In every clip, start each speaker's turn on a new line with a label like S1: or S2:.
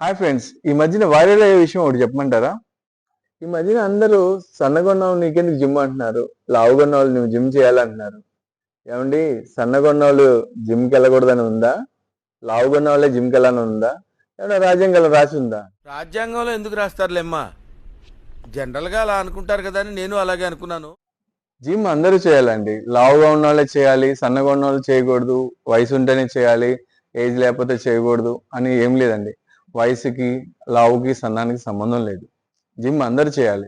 S1: Hi friends, ఈ మధ్యన viral అయ్యే విషయం ఒకటి చెప్పమంటారా? ఈ మధ్యన అందరూ సన్నగొన్న నీకెందుకు జిమ్ అంటున్నారు, లావుగొన్న వాళ్ళు నువ్వు జిమ్ చేయాలంటున్నారు. ఏమండి, సన్నగొన్న వాళ్ళు జిమ్కి వెళ్ళకూడదని ఉందా? లావుగొన్న వాళ్ళే జిమ్కి వెళ్ళాలని ఉందా? ఏమన్నా రాజ్యాంగంలో రాసి ఉందా?
S2: రాజ్యాంగంలో ఎందుకు రాస్తారులేమ్మా, జనరల్గా అలా అనుకుంటారు కదా అని నేను అలాగే అనుకున్నాను.
S1: జిమ్ అందరూ చేయాలండి. లావుగా ఉన్న వాళ్ళే చేయాలి, సన్నగా ఉన్న వాళ్ళు చేయకూడదు, వయసు ఉంటేనే చేయాలి, ఏజ్ లేకపోతే చేయకూడదు అని ఏం లేదండి. వయసుకి, లావుకి, సన్నానికి సంబంధం లేదు. జిమ్ అందరూ చేయాలి.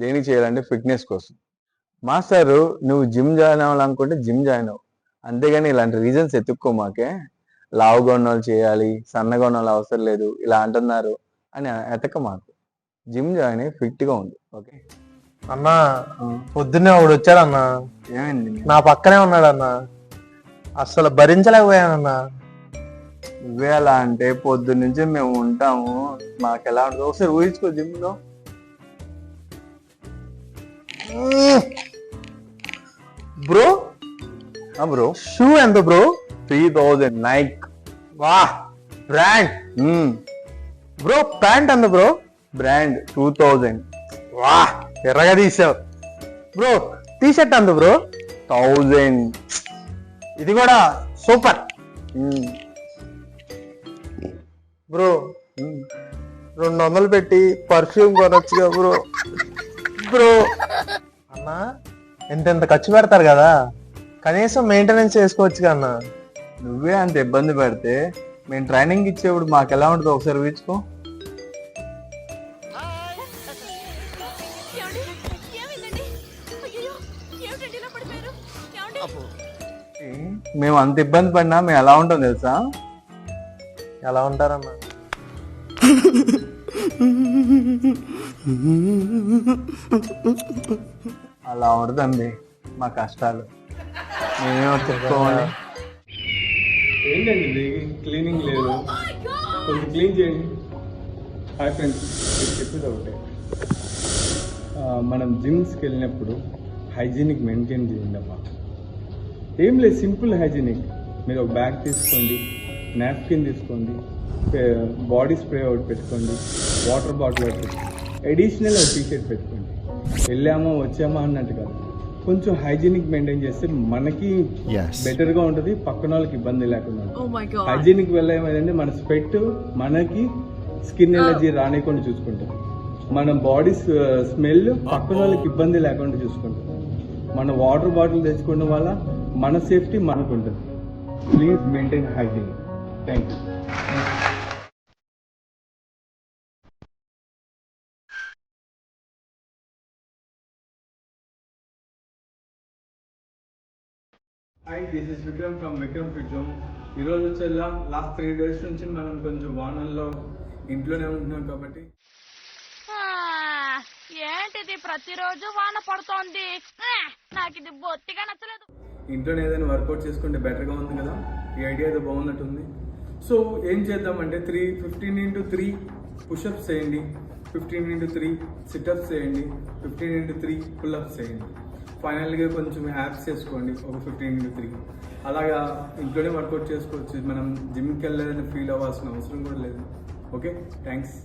S1: దేనికి చేయాలంటే ఫిట్నెస్ కోసం. మాస్టారు, నువ్వు జిమ్ జాయిన్ అవ్వాలనుకుంటే జిమ్ జాయిన్ అవ్వు, అంతేగాని ఇలాంటి రీజన్స్ ఎత్తుక్కోమాకే. లావుగా ఉన్న వాళ్ళు చేయాలి, సన్నగా ఉన్న వాళ్ళు అవసరం లేదు, ఇలా అంటున్నారు అని ఎతక మాకు. జిమ్ జాయిన్ అయ్యి ఫిట్గా ఉంది. ఓకే
S3: అన్నా, పొద్దున్నే ఒకడు వచ్చాడన్నా.
S1: ఏమైంది?
S3: నా పక్కనే ఉన్నాడన్నా. అసలు భరించలేకపోయానన్నా.
S1: నువ్వే అలా అంటే పొద్దున్నుంచి మేము ఉంటాము, మాకు ఎలా ఉంటుంది ఒకసారి ఊహించుకో. జిమ్ లో
S3: బ్రో
S1: బ్రో
S3: షూ ఎంత బ్రో?
S1: 3000 నైక్.
S3: వా, బ్రాండ్. బ్రో ప్యాంట్ ఎంత బ్రో?
S1: బ్రాండ్ 2000.
S3: వా, ఎర్రగా తీసావు. బ్రో టీ షర్ట్ ఎంత బ్రో?
S1: 1000.
S3: ఇది కూడా సూపర్. బ్రో 200 పెట్టి పర్ఫ్యూమ్ కొనొచ్చుగా బ్రో. బ్రో అన్నా, ఎంత ఖర్చు పెడతారు కదా, కనీసం మెయింటెనెన్స్ చేసుకోవచ్చు అన్నా.
S1: నువ్వే అంత ఇబ్బంది పెడితే మేము ట్రైనింగ్ ఇచ్చేప్పుడు మాకు ఎలా ఉంటుందో ఒకసారి ఊహించుకో. మేము అంత ఇబ్బంది పడినా మేము ఎలా ఉంటాం తెలుసా?
S3: ఎలా ఉంటారన్నా?
S1: అలా ఉంటుందండి మా కష్టాలు. మేమేమో చెప్పుకోవాలి. ఏంటండి క్లీనింగ్ లేదు, కొంచెం క్లీన్ చేయండి. హాయ్ ఫ్రెండ్స్, చెప్పేది ఒకటే, మనం జిమ్స్కి వెళ్ళినప్పుడు హైజీనిక్ మెయింటైన్ చేయండి అమ్మా. ఏం లేదు, సింపుల్ హైజీనిక్. మీరు ఒక బ్యాగ్ తీసుకోండి, నాప్కిన్ తీసుకోండి, బాడీ స్ప్రే ఒకటి పెట్టుకోండి, వాటర్ బాటిల్ ఒకటి పెట్టుకోండి, అడిషనల్ ఒక టీ షర్ట్ పెట్టుకోండి. వెళ్ళామా వచ్చామా అన్నట్టు కాదు, కొంచెం హైజీనిక్ మెయింటైన్ చేస్తే మనకి బెటర్గా ఉంటుంది, పక్కన వాళ్ళకి ఇబ్బంది లేకుండా. హైజీనిక్ వల్ల ఏమైందంటే మన స్వెట్ మనకి స్కిన్ ఎలర్జీ రానికుండా చూసుకుంటాం, మన బాడీ స్మెల్ పక్కన వాళ్ళకి ఇబ్బంది లేకుండా చూసుకుంటాం, మన వాటర్ బాటిల్ తెచ్చుకోవడం వల్ల మన సేఫ్టీ మనకు ఉంటుంది. Please maintain hygienic. Thank you. Hi, this is Vikram from Vikram fit zone. ఈరోజు వచ్చేలా లాస్ట్ 3 days నుంచి మనం కొంచెం వానల్లో ఇంట్లోనే ఉంటున్నాం కాబట్టి.
S4: ఏంటిది ప్రతిరోజు వాన పడుతోంది, నాకు ఇది బొత్తిగా నచ్చలేదు.
S1: ఇంట్లోనే ఏదైనా వర్కౌట్ చేసుకుంటే బెటర్గా ఉంది కదా, ఈ ఐడియా ఏదో బాగున్నట్టుంది. సో ఏం చేద్దామంటే 15 into 3 పుషప్స్ చేయండి, 15 into 3 సిటప్స్ చేయండి, 15 into 3 పుల్అప్స్ చేయండి. ఫైనల్గా కొంచెం యాప్స్ చేసుకోండి, ఒక 15 into 3. అలాగా ఇంట్లోనే వర్కౌట్ చేసుకోవచ్చు. మనం జిమ్కి వెళ్ళలేదని ఫీల్ అవ్వాల్సిన అవసరం కూడా లేదు. Okay, thanks.